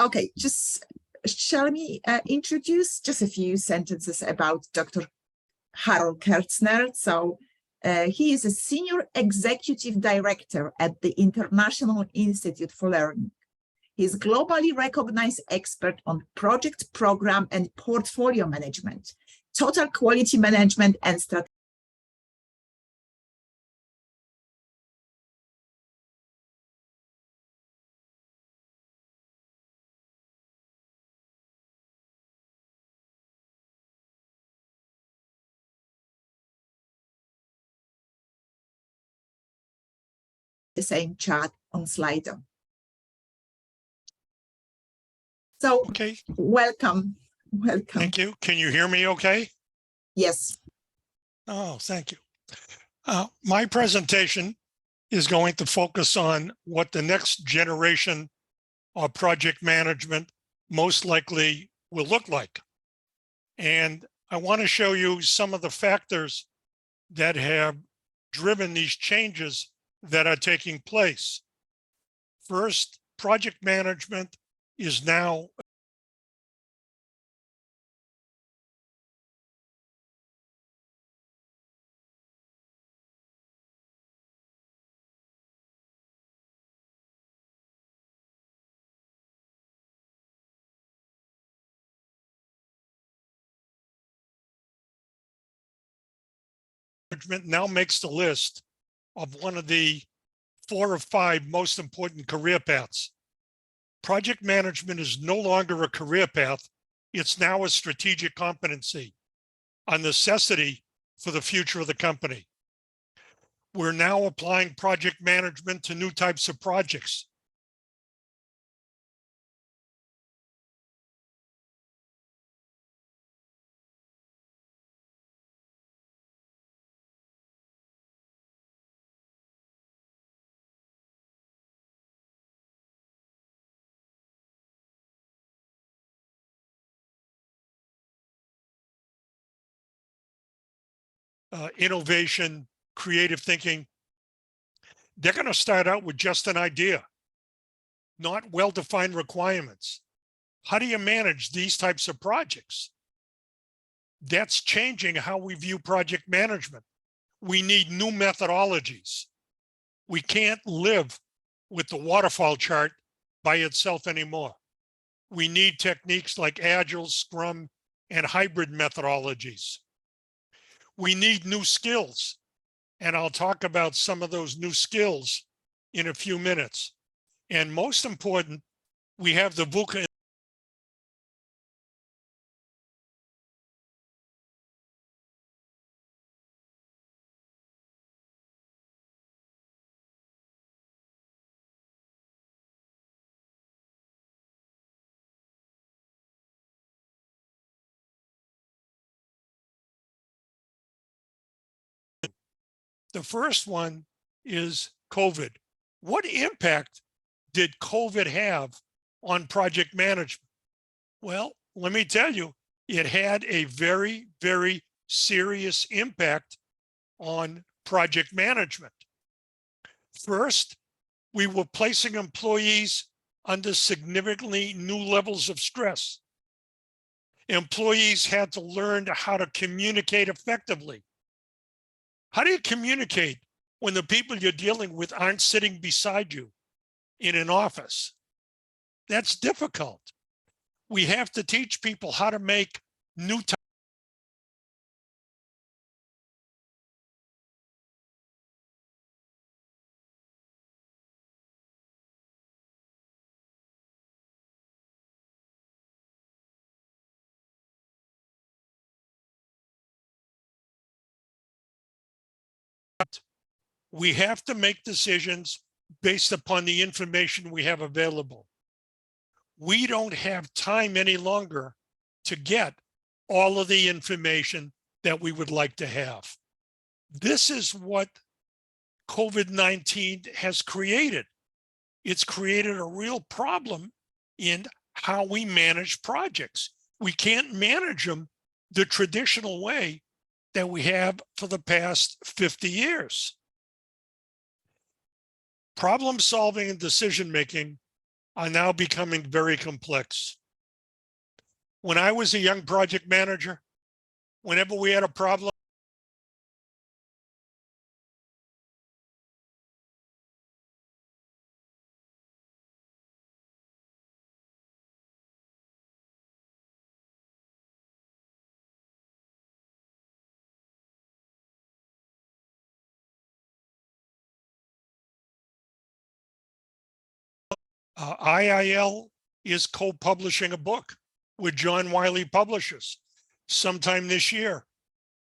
Okay, just shall me introduce just a few sentences about Dr. Harold Kerzner. So he is a senior executive director at the International Institute for Learning. He's globally recognized expert on project, program, and portfolio management, total quality management, and strategy. The same chart on Slido. So, okay. Welcome. Thank you. Can you hear me okay? Yes. Oh, thank you. My presentation is going to focus on what the next generation of project management most likely will look like. And I want to show you some of the factors that have driven these changes that are taking place. First, project management is now management now makes the list of one of the 4 or 5 most important career paths. Project management is no longer a career path. It's now a strategic competency, a necessity for the future of the company. We're now applying project management to new types of projects. Innovation, creative thinking. They're going to start out with just an idea, not well-defined requirements. How do you manage these types of projects? That's changing how we view project management. We need new methodologies. We can't live with the waterfall chart by itself anymore. We need techniques like Agile, Scrum, and hybrid methodologies. We need new skills, and I'll talk about some of those new skills in a few minutes. And most important, we have the VUCA. The first one is COVID. What impact did COVID have on project management? Well, let me tell you, it had a very, very serious impact on project management. First, we were placing employees under significantly new levels of stress. Employees had to learn how to communicate effectively. How do you communicate when the people you're dealing with aren't sitting beside you in an office? That's difficult. We have to teach people how to make new types. We have to make decisions based upon the information we have available. We don't have time any longer to get all of the information that we would like to have. This is what COVID-19 has created. It's created a real problem in how we manage projects. We can't manage them the traditional way that we have for the past 50 years. Problem solving and decision making are now becoming very complex. When I was a young project manager, whenever we had a problem, IIL is co-publishing a book with John Wiley Publishers sometime this year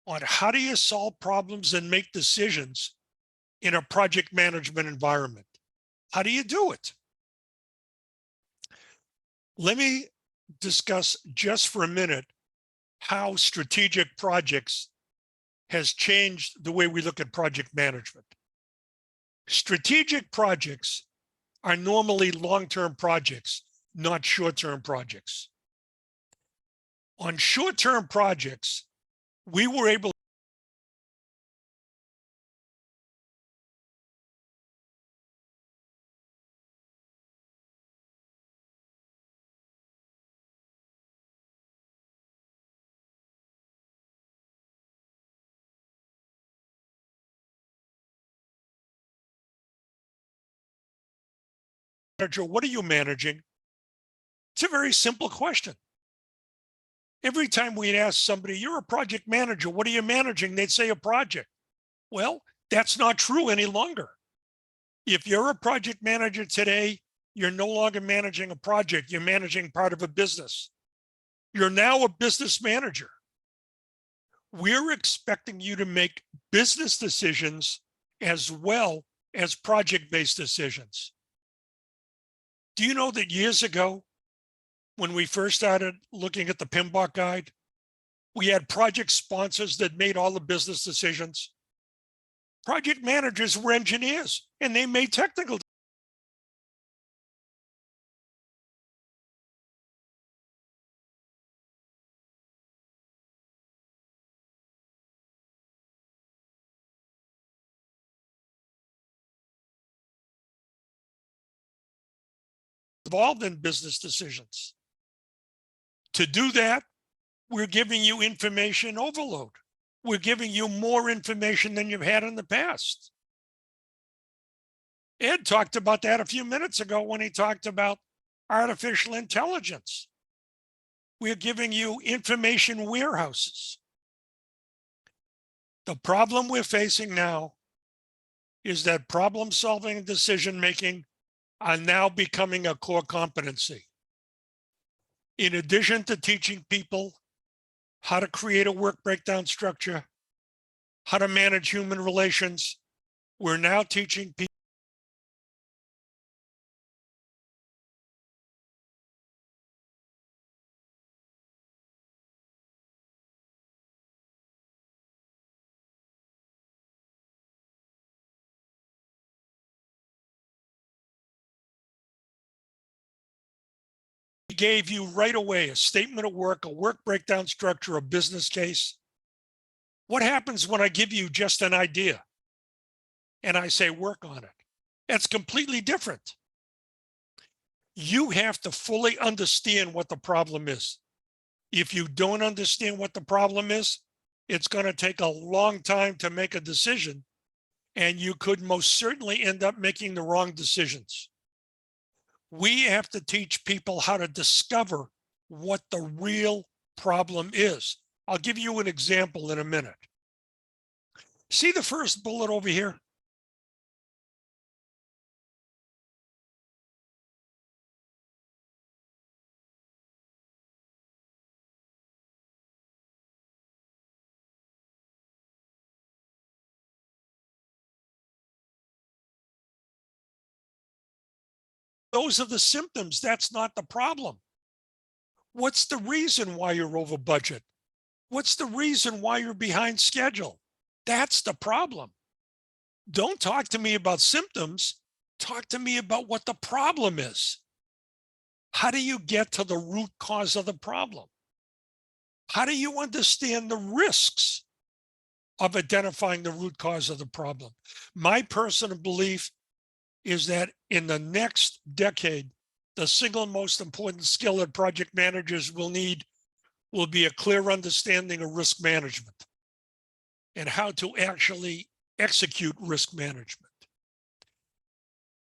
on how do you solve problems and make decisions in a project management environment. How do you do it? Let me discuss just for a minute how strategic projects has changed the way we look at project management. Strategic projects are normally long-term projects, not short-term projects. On short-term projects, we were able manager, what are you managing? It's a very simple question. Every time we'd ask somebody, you're a project manager, what are you managing? They'd say a project. Well, that's not true any longer. If you're a project manager today, you're no longer managing a project, you're managing part of a business. You're now a business manager. We're expecting you to make business decisions as well as project-based decisions. Do you know that years ago, when we first started looking at the PMBOK guide, we had project sponsors that made all the business decisions. Project managers were engineers and they made technical decisions. Involved in business decisions. To do that, we're giving you information overload. We're giving you more information than you've had in the past. Ed talked about that a few minutes ago when he talked about artificial intelligence. We're giving you information warehouses. The problem we're facing now is that problem solving and decision making are now becoming a core competency. In addition to teaching people how to create a work breakdown structure, how to manage human relations, we're now teaching people gave you right away a statement of work, a work breakdown structure, a business case. What happens when I give you just an idea and I say work on it? That's completely different. You have to fully understand what the problem is. If you don't understand what the problem is, it's going to take a long time to make a decision, and you could most certainly end up making the wrong decisions. We have to teach people how to discover what the real problem is. I'll give you an example in a minute. See the first bullet over here? Those are the symptoms. That's not the problem. What's the reason why you're over budget? What's the reason why you're behind schedule? That's the problem. Don't talk to me about symptoms. Talk to me about what the problem is. How do you get to the root cause of the problem? How do you understand the risks of identifying the root cause of the problem? My personal belief is that in the next decade, the single most important skill that project managers will need will be a clear understanding of risk management and how to actually execute risk management.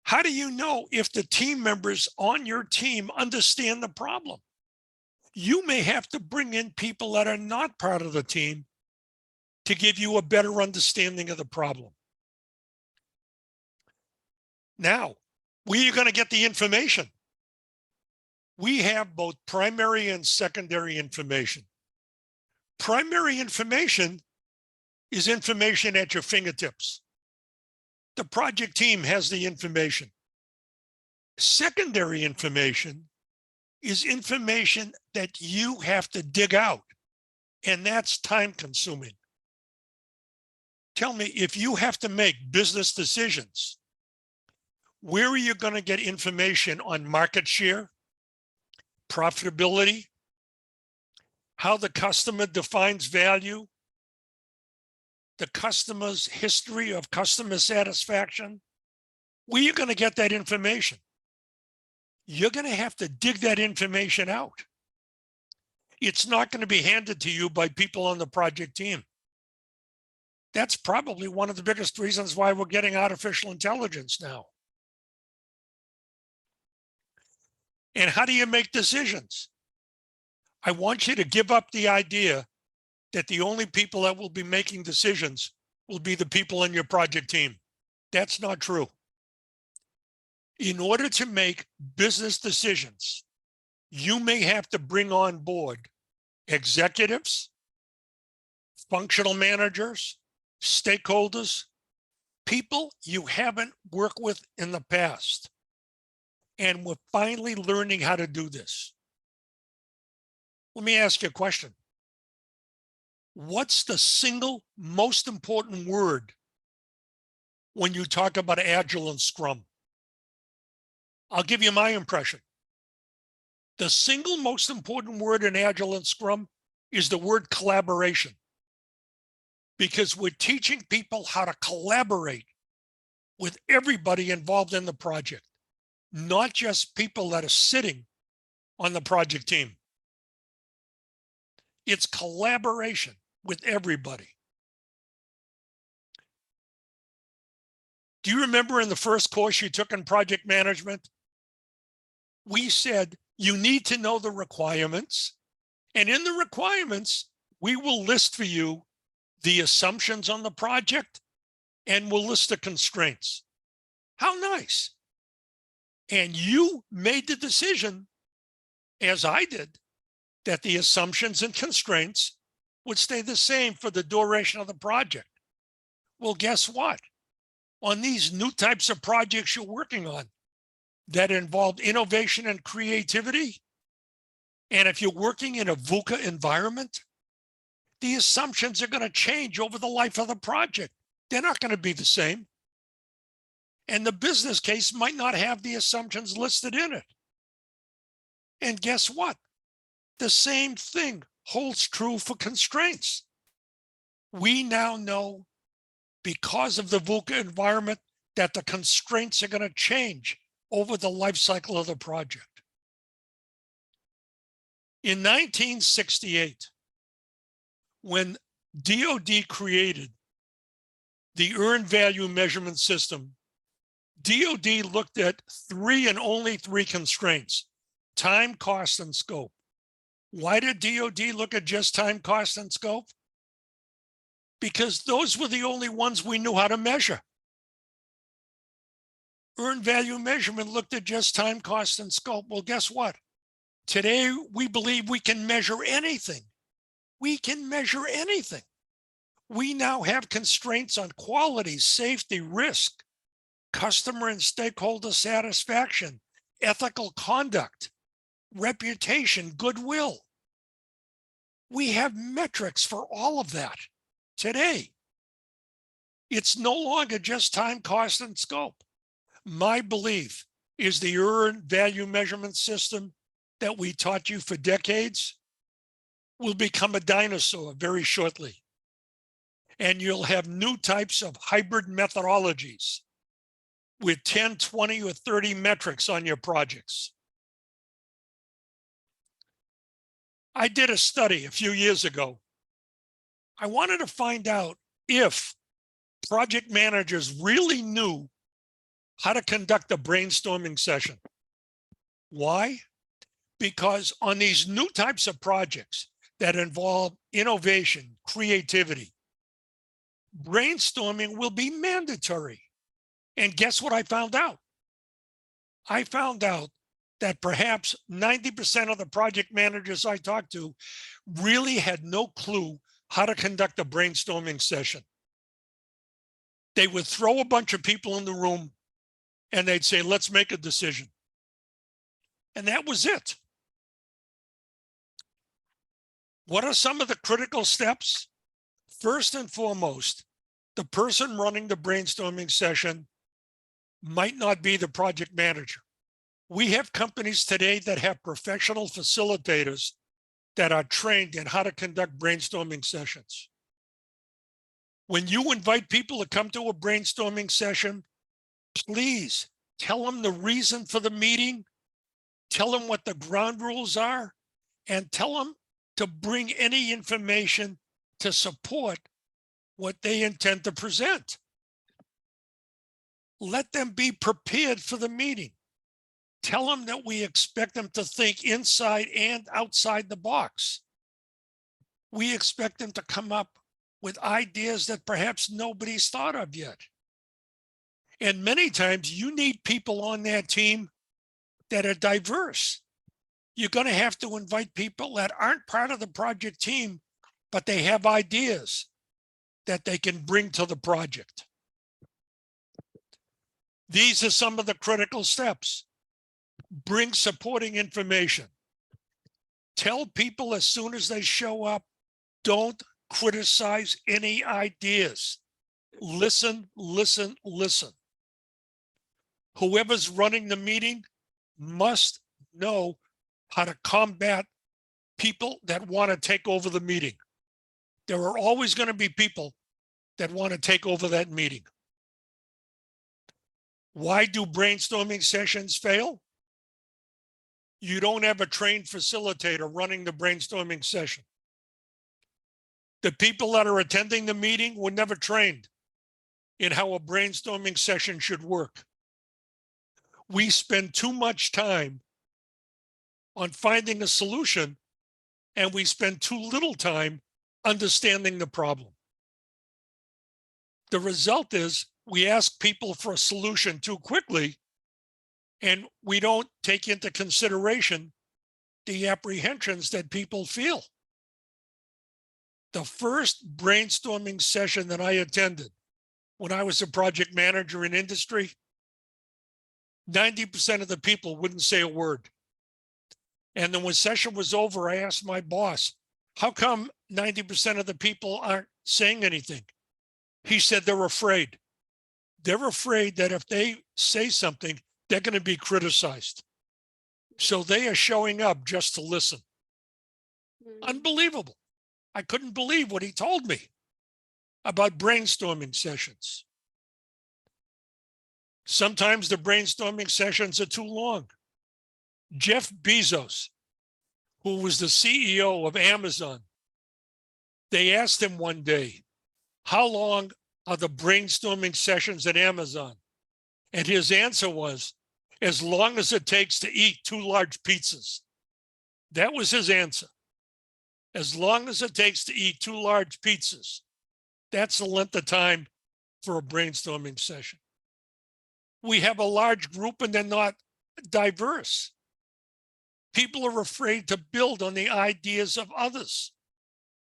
How do you know if the team members on your team understand the problem? You may have to bring in people that are not part of the team to give you a better understanding of the problem. Now, where are you going to get the information? We have both primary and secondary information. Primary information is information at your fingertips. The project team has the information. Secondary information is information that you have to dig out, and that's time consuming. Tell me, if you have to make business decisions, where are you going to get information on market share, profitability, how the customer defines value, the customer's history of customer satisfaction? Where are you going to get that information? You're going to have to dig that information out. It's not going to be handed to you by people on the project team. That's probably one of the biggest reasons why we're getting artificial intelligence now. And how do you make decisions? I want you to give up the idea that the only people that will be making decisions will be the people in your project team. That's not true. In order to make business decisions, you may have to bring on board executives, functional managers, stakeholders, people you haven't worked with in the past. And we're finally learning how to do this. Let me ask you a question. What's the single most important word when you talk about Agile and Scrum? I'll give you my impression. The single most important word in Agile and Scrum is the word collaboration, because we're teaching people how to collaborate with everybody involved in the project, not just people that are sitting on the project team. It's collaboration with everybody. Do you remember in the first course you took in project management? We said you need to know the requirements, and in the requirements, we will list for you the assumptions on the project and we'll list the constraints. How nice. And you made the decision, as I did, that the assumptions and constraints would stay the same for the duration of the project. Well, guess what? On these new types of projects you're working on that involve innovation and creativity, and if you're working in a VUCA environment, the assumptions are going to change over the life of the project. They're not going to be the same. And the business case might not have the assumptions listed in it. And guess what? The same thing holds true for constraints. We now know, because of the VUCA environment, that the constraints are going to change over the life cycle of the project. In 1968, when DoD created the earned value measurement system, DoD looked at three and only three constraints: time, cost, and scope. Why did DoD look at just time, cost, and scope? Because those were the only ones we knew how to measure. Earned value measurement looked at just time, cost, and scope. Well, guess what? Today, we believe we can measure anything. We can measure anything. We now have constraints on quality, safety, risk, customer and stakeholder satisfaction, ethical conduct, reputation, goodwill. We have metrics for all of that today. It's no longer just time, cost, and scope. My belief is the earned value measurement system that we taught you for decades will become a dinosaur very shortly. And you'll have new types of hybrid methodologies with 10, 20, or 30 metrics on your projects. I did a study a few years ago. I wanted to find out if project managers really knew how to conduct a brainstorming session. Why? Because on these new types of projects that involve innovation, creativity, brainstorming will be mandatory. And guess what I found out? I found out that perhaps 90% of the project managers I talked to really had no clue how to conduct a brainstorming session. They would throw a bunch of people in the room and they'd say, let's make a decision. And that was it. What are some of the critical steps? First and foremost, the person running the brainstorming session might not be the project manager. We have companies today that have professional facilitators that are trained in how to conduct brainstorming sessions. When you invite people to come to a brainstorming session, please tell them the reason for the meeting, tell them what the ground rules are, and tell them to bring any information to support what they intend to present. Let them be prepared for the meeting. Tell them that we expect them to think inside and outside the box. We expect them to come up with ideas that perhaps nobody's thought of yet. And many times you need people on that team that are diverse. You're going to have to invite people that aren't part of the project team, but they have ideas that they can bring to the project. These are some of the critical steps. Bring supporting information. Tell people as soon as they show up, don't criticize any ideas. Listen, listen, listen. Whoever's running the meeting must know how to combat people that want to take over the meeting. There are always going to be people that want to take over that meeting. Why do brainstorming sessions fail? You don't have a trained facilitator running the brainstorming session. The people that are attending the meeting were never trained in how a brainstorming session should work. We spend too much time on finding a solution, and we spend too little time understanding the problem. The result is we ask people for a solution too quickly, and we don't take into consideration the apprehensions that people feel. The first brainstorming session that I attended when I was a project manager in industry, 90% of the people wouldn't say a word. And then when session was over, I asked my boss, how come 90% of the people aren't saying anything? He said they're afraid. They're afraid that if they say something, they're going to be criticized. So they are showing up just to listen. Unbelievable. I couldn't believe what he told me about brainstorming sessions. Sometimes the brainstorming sessions are too long. Jeff Bezos, who was the CEO of Amazon, they asked him one day, how long are the brainstorming sessions at Amazon? And his answer was, as long as it takes to eat 2 large pizzas. That was his answer. As long as it takes to eat 2 large pizzas. That's the length of time for a brainstorming session. We have a large group and they're not diverse. People are afraid to build on the ideas of others.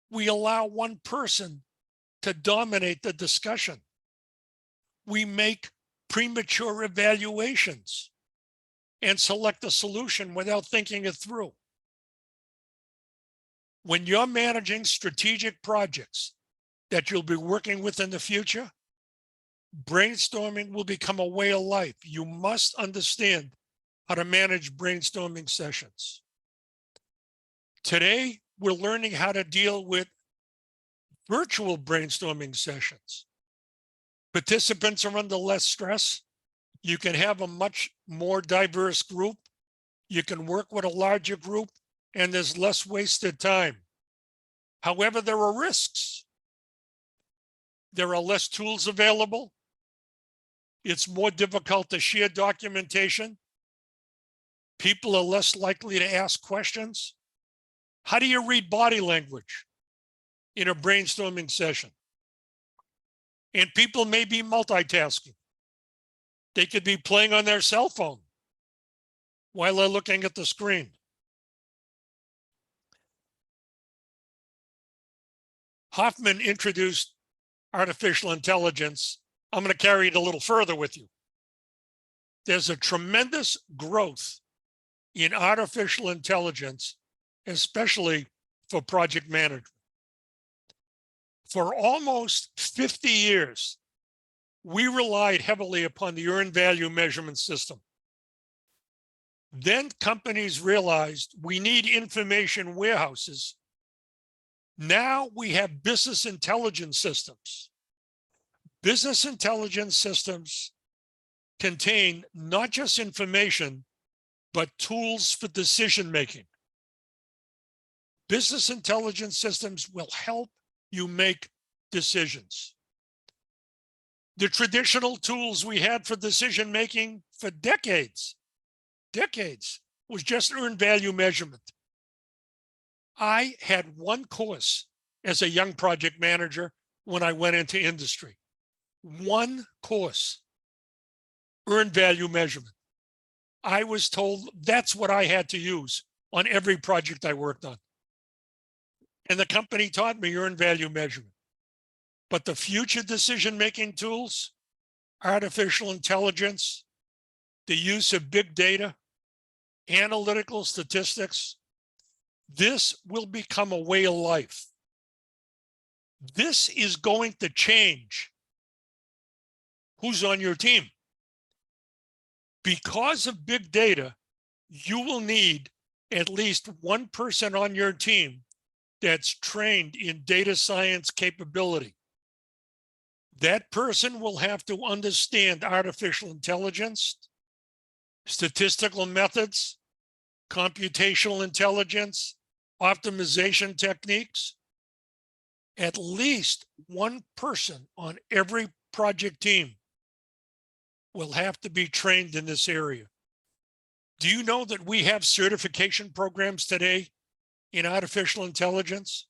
We allow one person to dominate the discussion. We make premature evaluations and select a solution without thinking it through. When you're managing strategic projects that you'll be working with in the future, brainstorming will become a way of life. You must understand how to manage brainstorming sessions. Today, we're learning how to deal with virtual brainstorming sessions. Participants are under less stress. You can have a much more diverse group. You can work with a larger group. and there's less wasted time. However, there are risks. There are less tools available. It's more difficult to share documentation. People are less likely to ask questions. How do you read body language in a brainstorming session? And people may be multitasking. They could be playing on their cell phone while they're looking at the screen. Hoffman introduced artificial intelligence. I'm going to carry it a little further with you. There's a tremendous growth in artificial intelligence, especially for project management. For almost 50 years, we relied heavily upon the earned value measurement system. Then companies realized we need information warehouses. Now we have business intelligence systems. Business intelligence systems contain not just information, but tools for decision making. Business intelligence systems will help you make decisions. The traditional tools we had for decision making for decades was just earned value measurement. I had one course as a young project manager when I went into industry. One course, earned value measurement. I was told that's what I had to use on every project I worked on. And the company taught me earned value measurement. But the future decision-making tools, artificial intelligence, the use of big data, analytical statistics, this will become a way of life. This is going to change who's on your team. Because of big data, you will need at least one person on your team that's trained in data science capability. That person will have to understand artificial intelligence, statistical methods, computational intelligence, optimization techniques. At least one person on every project team will have to be trained in this area. Do you know that we have certification programs today in artificial intelligence?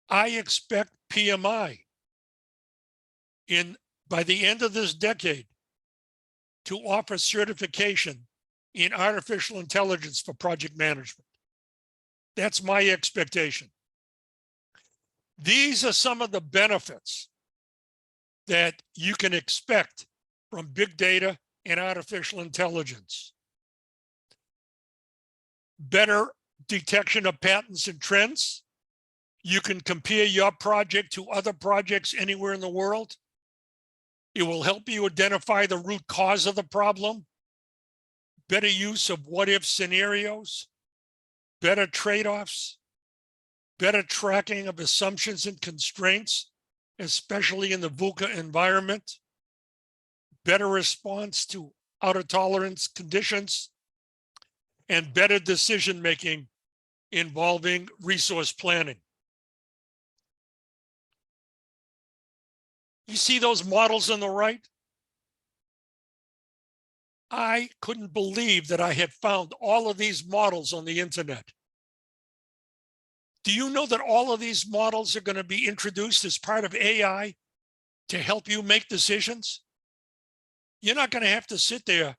I expect PMI by the end of this decade to offer certification in artificial intelligence for project management. That's my expectation. These are some of the benefits that you can expect from big data and artificial intelligence. Better detection of patterns and trends. You can compare your project to other projects anywhere in the world. It will help you identify the root cause of the problem. Better use of what-if scenarios, better trade-offs, better tracking of assumptions and constraints, especially in the VUCA environment, better response to out-of-tolerance conditions, and better decision-making involving resource planning. You see those models on the right? I couldn't believe that I had found all of these models on the internet. Do you know that all of these models are going to be introduced as part of AI to help you make decisions? You're not going to have to sit there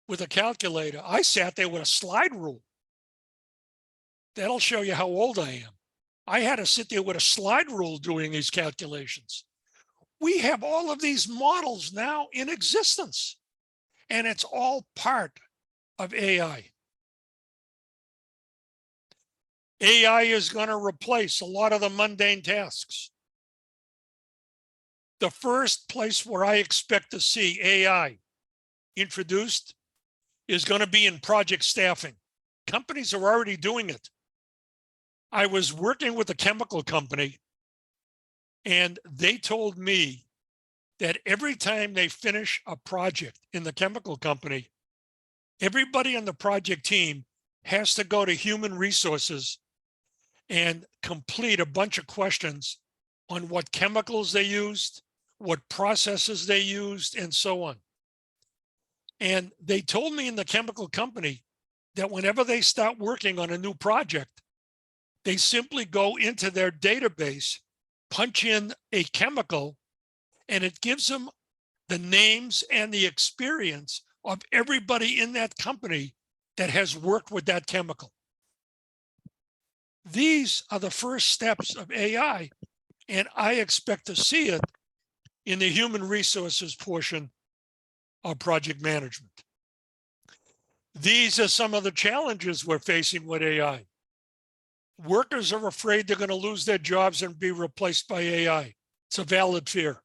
with a calculator. I sat there with a slide rule. That'll show you how old I am. I had to sit there with a slide rule doing these calculations. We have all of these models now in existence, and it's all part of AI. AI is going to replace a lot of the mundane tasks. The first place where I expect to see AI introduced is going to be in project staffing. Companies are already doing it. I was working with a chemical company, and they told me that every time they finish a project in the chemical company, everybody on the project team has to go to human resources and complete a bunch of questions on what chemicals they used, what processes they used, and so on. And they told me in the chemical company that whenever they start working on a new project, they simply go into their database, punch in a chemical, and it gives them the names and the experience of everybody in that company that has worked with that chemical. These are the first steps of AI, and I expect to see it in the human resources portion of project management. These are some of the challenges we're facing with AI. Workers are afraid they're going to lose their jobs and be replaced by AI. It's a valid fear.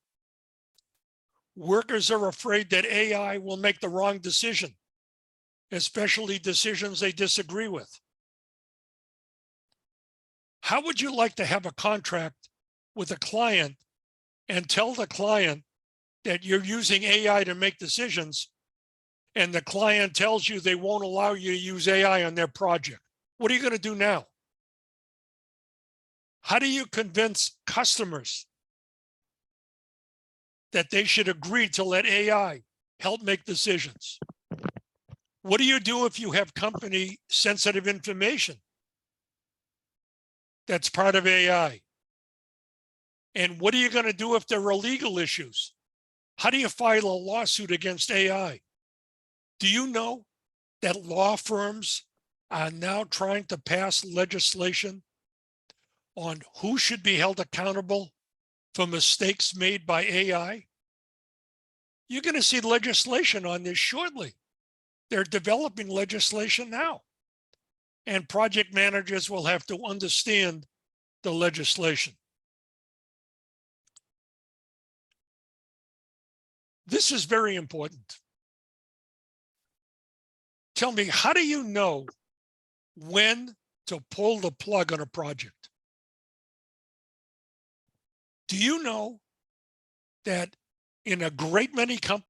Workers are afraid that AI will make the wrong decision, especially decisions they disagree with. How would you like to have a contract with a client and tell the client that you're using AI to make decisions, and the client tells you they won't allow you to use AI on their project? What are you going to do now? How do you convince customers that they should agree to let AI help make decisions? What do you do if you have company sensitive information that's part of AI? And what are you going to do if there are legal issues? How do you file a lawsuit against AI? Do you know that law firms are now trying to pass legislation on who should be held accountable for mistakes made by AI? You're going to see legislation on this shortly. They're developing legislation now, and project managers will have to understand the legislation. This is very important. Tell me, how do you know when to pull the plug on a project? Do you know that in a great many companies,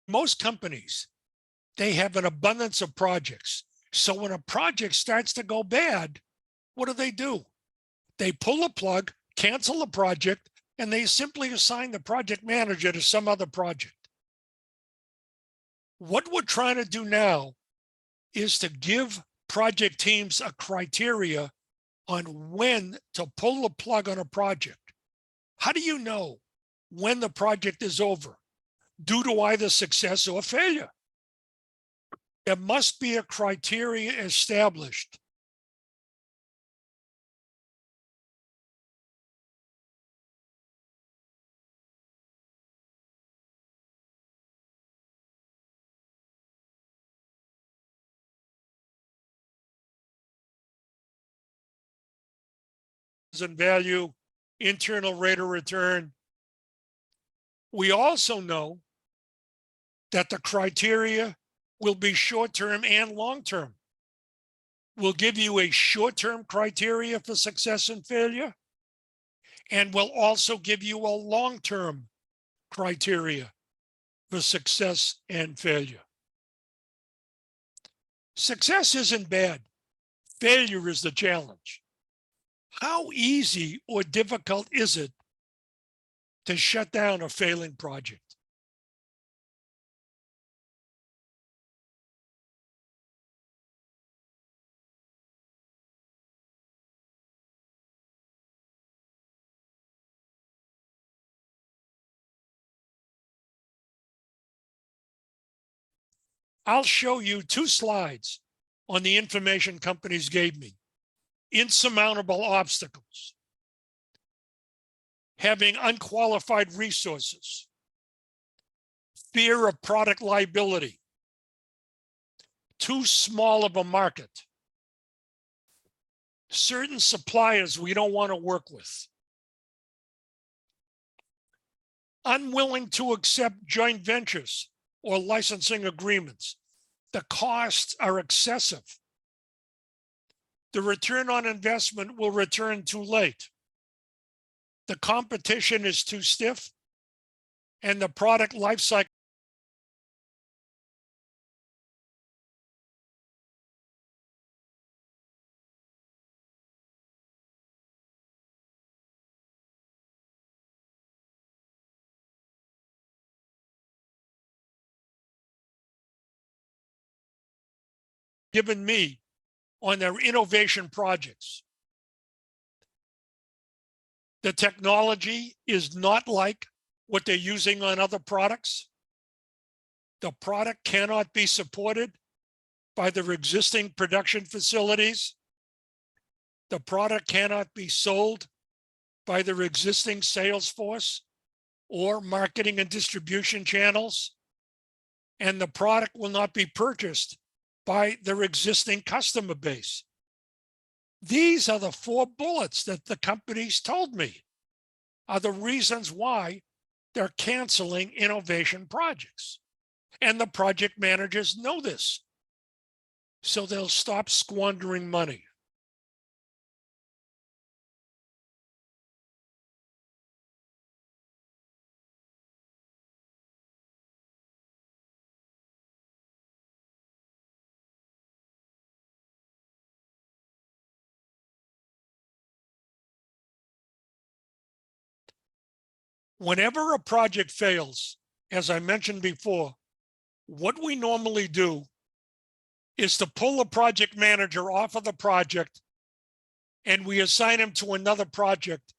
most companies, they have an abundance of projects. So when a project starts to go bad, what do? They pull a plug, cancel the project, and they simply assign the project manager to some other project. What we're trying to do now is to give project teams a criteria on when to pull the plug on a project. How do you know when the project is over due to either success or failure? There must be a criteria established. And value, internal rate of return. We also know that the criteria will be short-term and long-term. We'll give you a short-term criteria for success and failure, and we'll also give you a long-term criteria for success and failure. Success isn't bad. Failure is the challenge. How easy or difficult is it to shut down a failing project? I'll show you 2 slides on the information companies gave me. Insurmountable obstacles, having unqualified resources, fear of product liability, too small of a market, certain suppliers we don't want to work with, unwilling to accept joint ventures or licensing agreements. The costs are excessive. The return on investment will return too late. The competition is too stiff, and the product life cycle given me on their innovation projects. The technology is not like what they're using on other products. The product cannot be supported by their existing production facilities. The product cannot be sold by their existing sales force or marketing and distribution channels. And the product will not be purchased by their existing customer base. These are the 4 bullets that the companies told me are the reasons why they're canceling innovation projects. And the project managers know this. So they'll stop squandering money. Whenever a project fails, as I mentioned before, what we normally do is to pull a project manager off of the project and we assign him to another project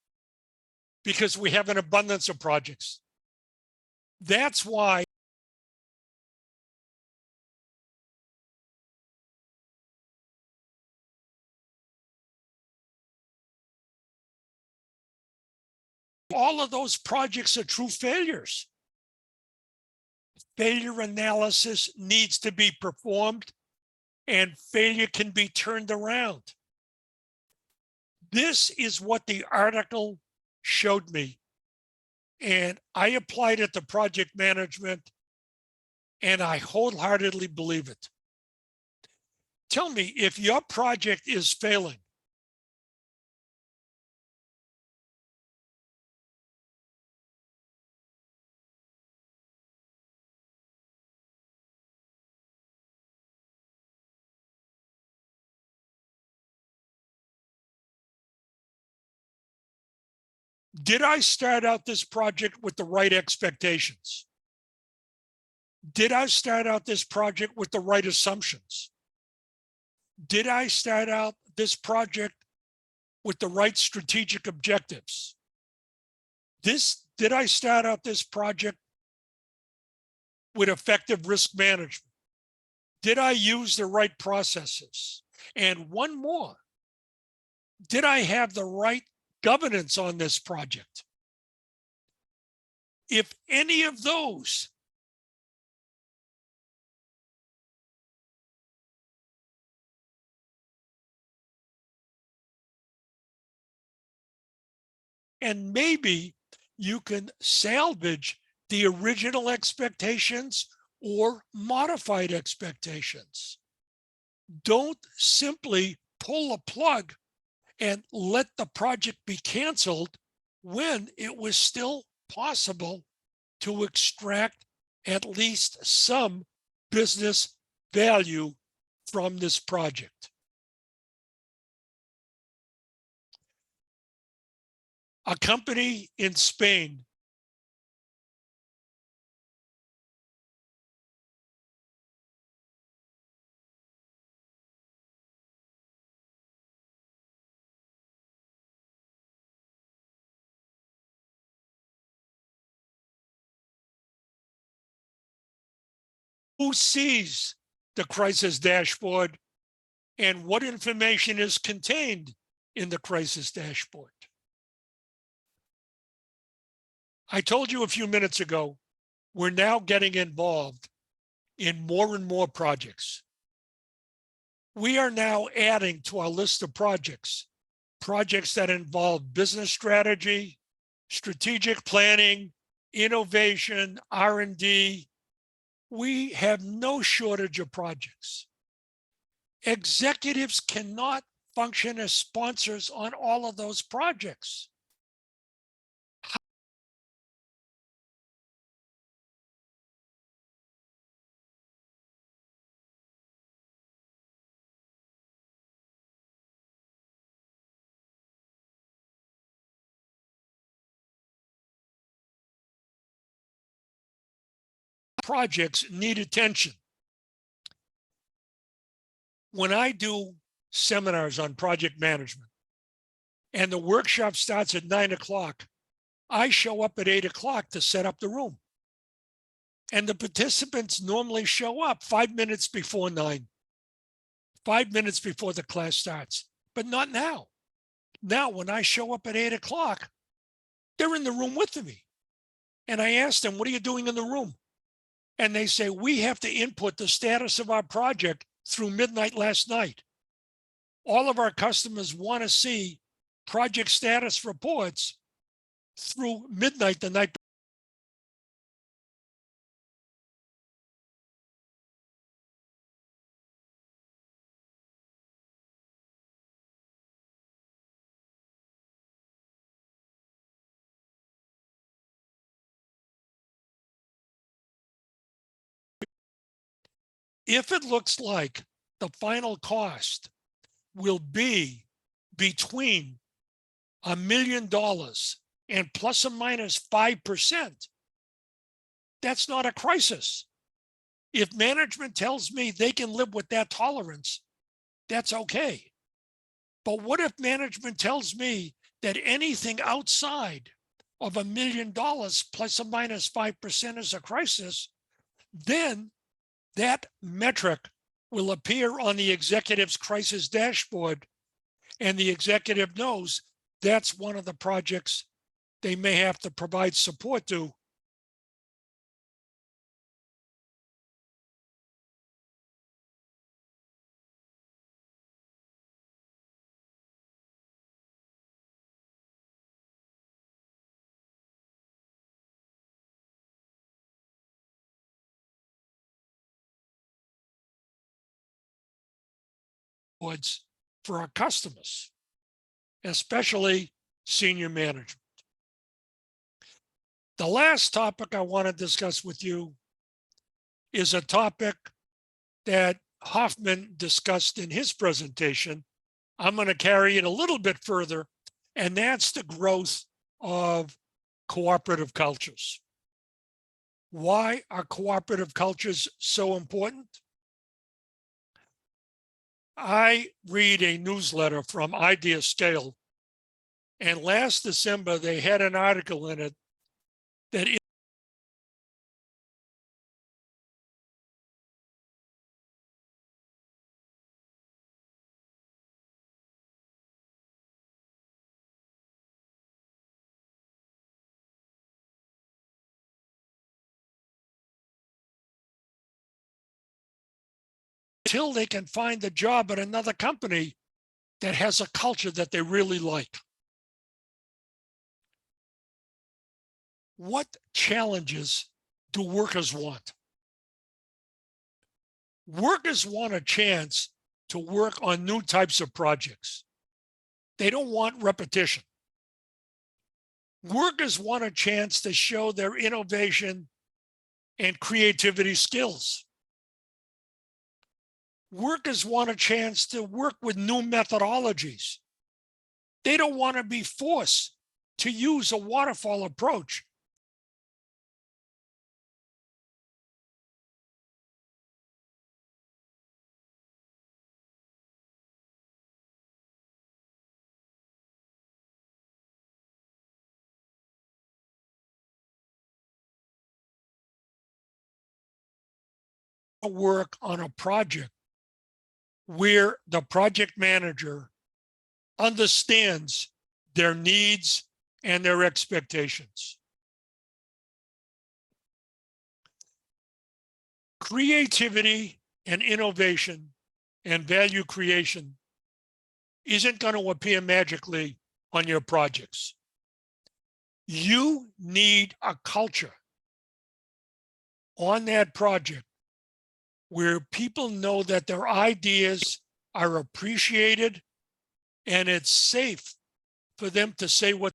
because we have an abundance of projects. That's why all of those projects are true failures. Failure analysis needs to be performed and failure can be turned around. This is what the article showed me. And I applied it to project management and I wholeheartedly believe it. Tell me if your project is failing. Did I start out this project with the right expectations? Did I start out this project with the right assumptions? Did I start out this project with the right strategic objectives? Did I start out this project with effective risk management? Did I use the right processes? And one more, did I have the right governance on this project? If any of those and maybe you can salvage the original expectations or modified expectations. Don't simply pull a plug and let the project be canceled when it was still possible to extract at least some business value from this project. A company in Spain who sees the crisis dashboard and what information is contained in the crisis dashboard. I told you a few minutes ago, we're now getting involved in more and more projects. We are now adding to our list of projects that involve business strategy, strategic planning, innovation, R&D, We have no shortage of projects. Executives cannot function as sponsors on all of those projects. Projects need attention. When I do seminars on project management and the workshop starts at 9 o'clock, I show up at 8 o'clock to set up the room. And the participants normally show up 5 minutes before 9, 5 minutes before the class starts, but not now. Now, when I show up at 8 o'clock, they're in the room with me. And I ask them, what are you doing in the room? And they say, we have to input the status of our project through midnight last night. All of our customers want to see project status reports through midnight the night. If it looks like the final cost will be between $1 million and plus or minus 5%, that's not a crisis. If management tells me they can live with that tolerance, that's okay. But what if management tells me that anything outside of $1 million plus or minus 5% is a crisis? Then that metric will appear on the executive's crisis dashboard, and the executive knows that's one of the projects they may have to provide support to. For our customers, especially senior management. The last topic I want to discuss with you is a topic that Hoffman discussed in his presentation. I'm going to carry it a little bit further, and that's the growth of cooperative cultures. Why are cooperative cultures so important? I read a newsletter from Idea Scale, and last December they had an article in it that until they can find a job at another company that has a culture that they really like. What challenges do workers want? Workers want a chance to work on new types of projects. They don't want repetition. Workers want a chance to show their innovation and creativity skills. Workers want a chance to work with new methodologies. They don't want to be forced to use a waterfall approach. Work on a project where the project manager understands their needs and their expectations. Creativity and innovation and value creation isn't going to appear magically on your projects. You need a culture on that project where people know that their ideas are appreciated and it's safe for them to say what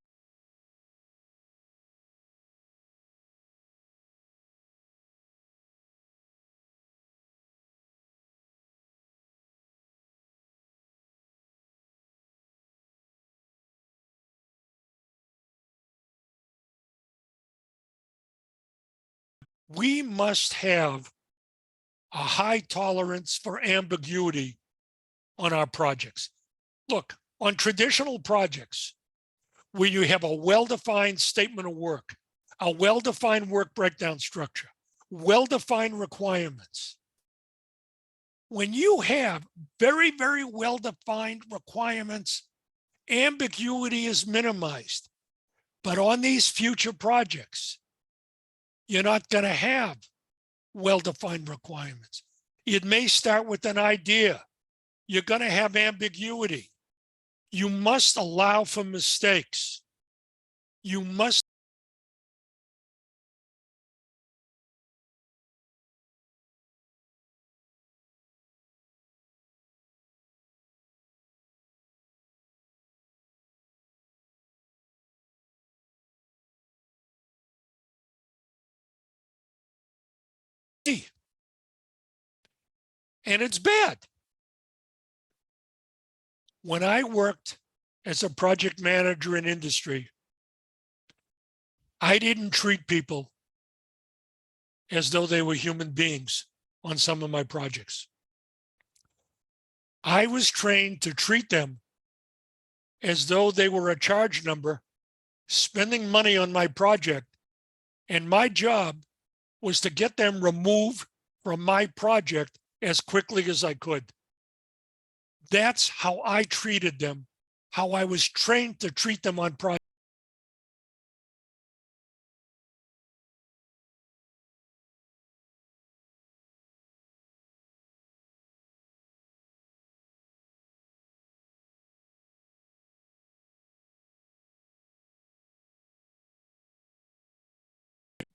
we must have a high tolerance for ambiguity on our projects. Look, on traditional projects where you have a well-defined statement of work, a well-defined work breakdown structure, well-defined requirements. When you have very, very well-defined requirements, ambiguity is minimized. But on these future projects, you're not going to have well-defined requirements. It may start with an idea. You're going to have ambiguity. You must allow for mistakes. You must see. And it's bad. When I worked as a project manager in industry, I didn't treat people as though they were human beings on some of my projects. I was trained to treat them as though they were a charge number spending money on my project. And my job was to get them removed from my project as quickly as I could. That's how I treated them, how I was trained to treat them on projects.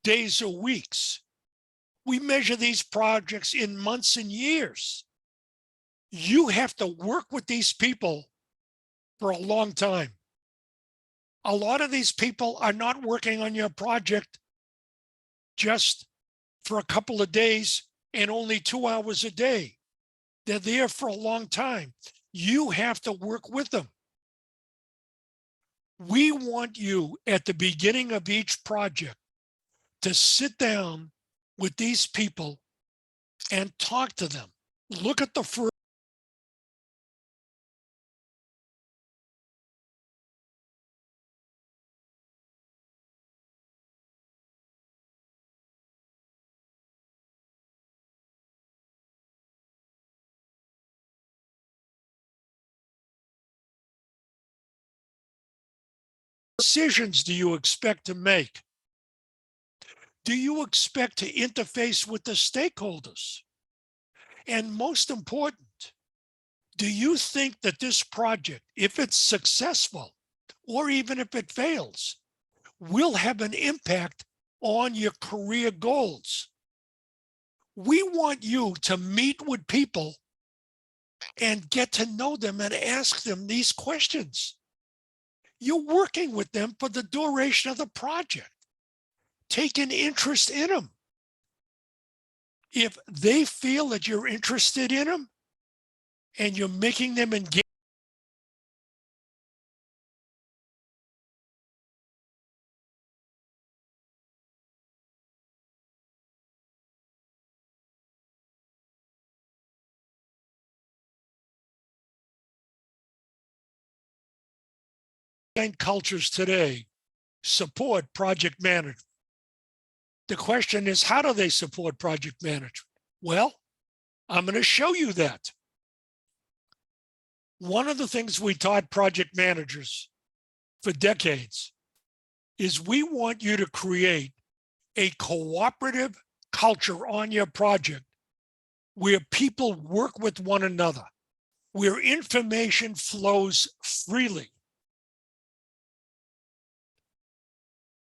Days or weeks. We measure these projects in months and years. You have to work with these people for a long time. A lot of these people are not working on your project just for a couple of days and only 2 hours a day. They're there for a long time. You have to work with them. We want you at the beginning of each project to sit down with these people and talk to them. Look at the first decisions do you expect to make? Do you expect to interface with the stakeholders? And most important, do you think that this project, if it's successful, or even if it fails, will have an impact on your career goals? We want you to meet with people and get to know them and ask them these questions. You're working with them for the duration of the project. Take an interest in them. If they feel that you're interested in them and you're making them engage, cultures today support project management. The question is, how do they support project management? Well, I'm going to show you that. One of the things we taught project managers for decades is we want you to create a cooperative culture on your project where people work with one another, where information flows freely.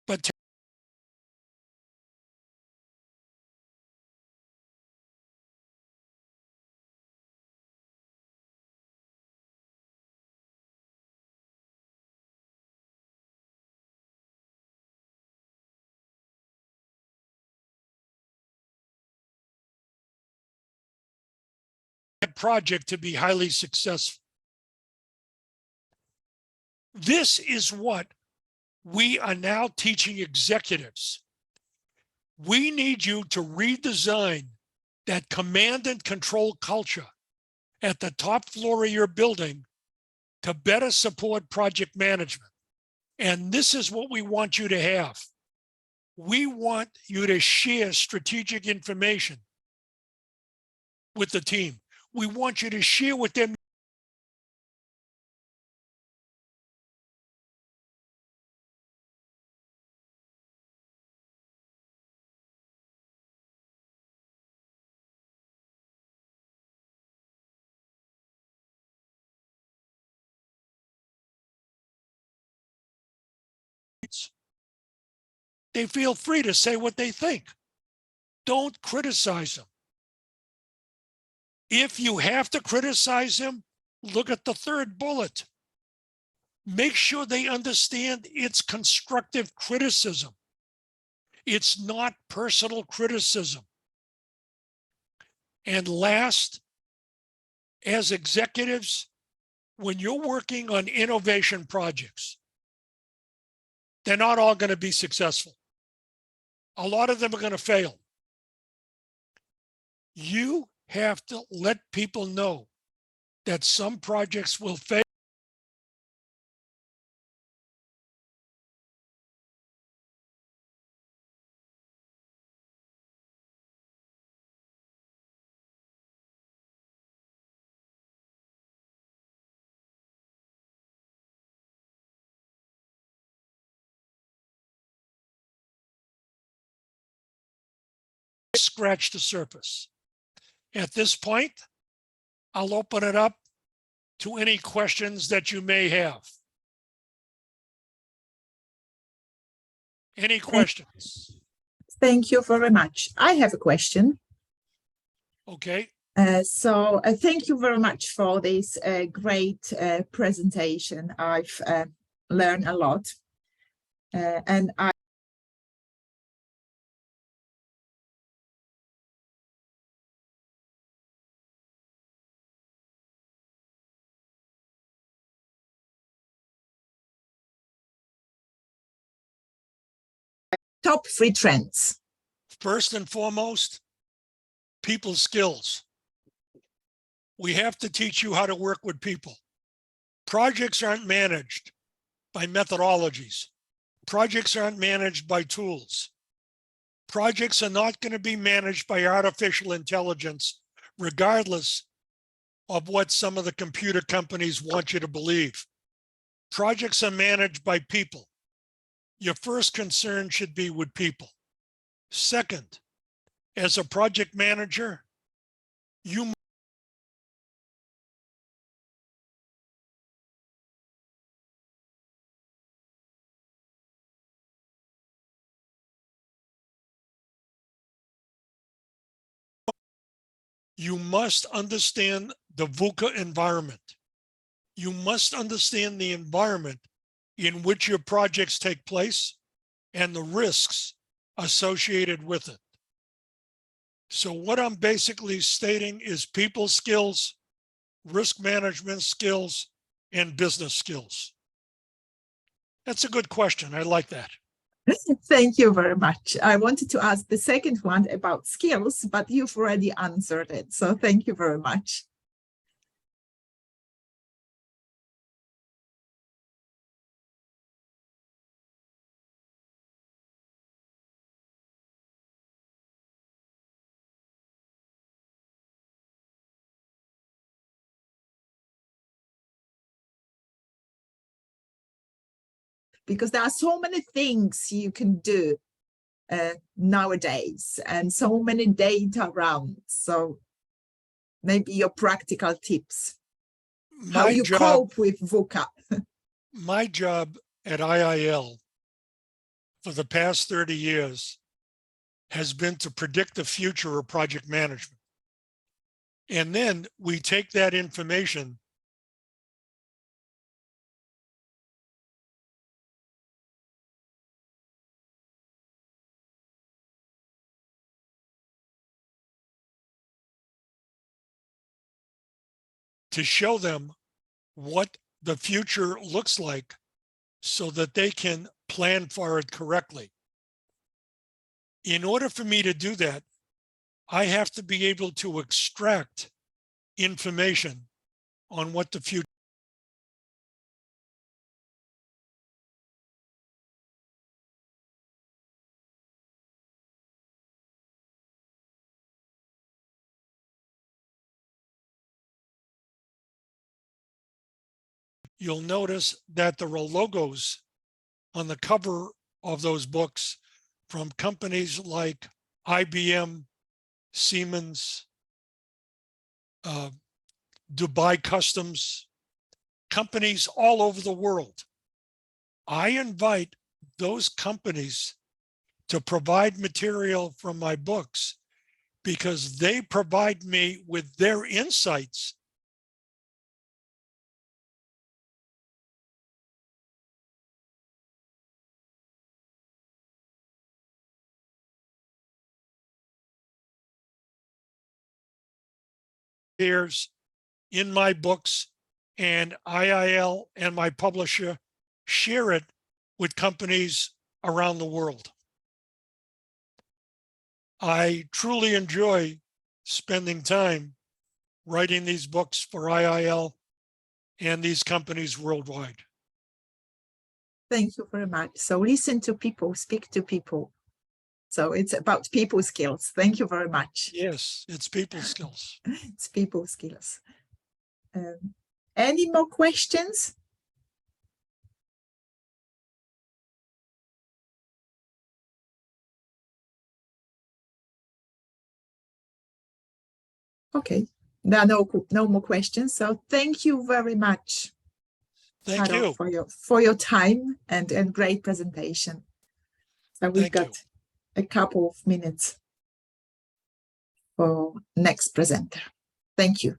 But project to be highly successful. This is what we are now teaching executives. We need you to redesign that command and control culture at the top floor of your building to better support project management. And this is what we want you to have. We want you to share strategic information with the team. We want you to share with them they feel free to say what they think. Don't criticize them. If you have to criticize them, look at the third bullet. Make sure they understand it's constructive criticism. It's not personal criticism. And last, as executives, when you're working on innovation projects, they're not all going to be successful. A lot of them are going to fail. You have to let people know that some projects will fail. Scratch the surface. At this point, I'll open it up to any questions that you may have. Any questions? Thank you very much. I have a question. Okay. Thank you very much for this great presentation. I've learned a lot, and I top 3 trends. First and foremost, people skills. We have to teach you how to work with people. Projects aren't managed by methodologies. Projects aren't managed by tools. Projects are not going to be managed by artificial intelligence, regardless of what some of the computer companies want you to believe. Projects are managed by people. Your first concern should be with people. Second, as a project manager, you must understand the VUCA environment. You must understand the environment in which your projects take place and the risks associated with it. So what I'm basically stating is people skills, risk management skills, and business skills. That's a good question. I like that. Thank you very much. I wanted to ask the second one about skills, but you've already answered it. So thank you very much. Because there are so many things you can do nowadays and so many data around. So maybe your practical tips, how you cope with VUCA. My job at IIL for the past 30 years has been to predict the future of project management. And then we take that information to show them what the future looks like so that they can plan for it correctly. In order for me to do that, I have to be able to extract information on what the future. You'll notice that there are logos on the cover of those books from companies like IBM, Siemens, Dubai Customs, companies all over the world. I invite those companies to provide material from my books because they provide me with their insights in my books, and IIL and my publisher share it with companies around the world. I truly enjoy spending time writing these books for IIL and these companies worldwide. Thank you very much. So listen to people, speak to people. So it's about people skills. Thank you very much. Yes, it's people skills. It's people skills. Any more questions? Okay, there are no more questions. So thank you very much, Thank Harold, you for your time and great presentation. So we've got a couple of minutes for next presenter. Thank you.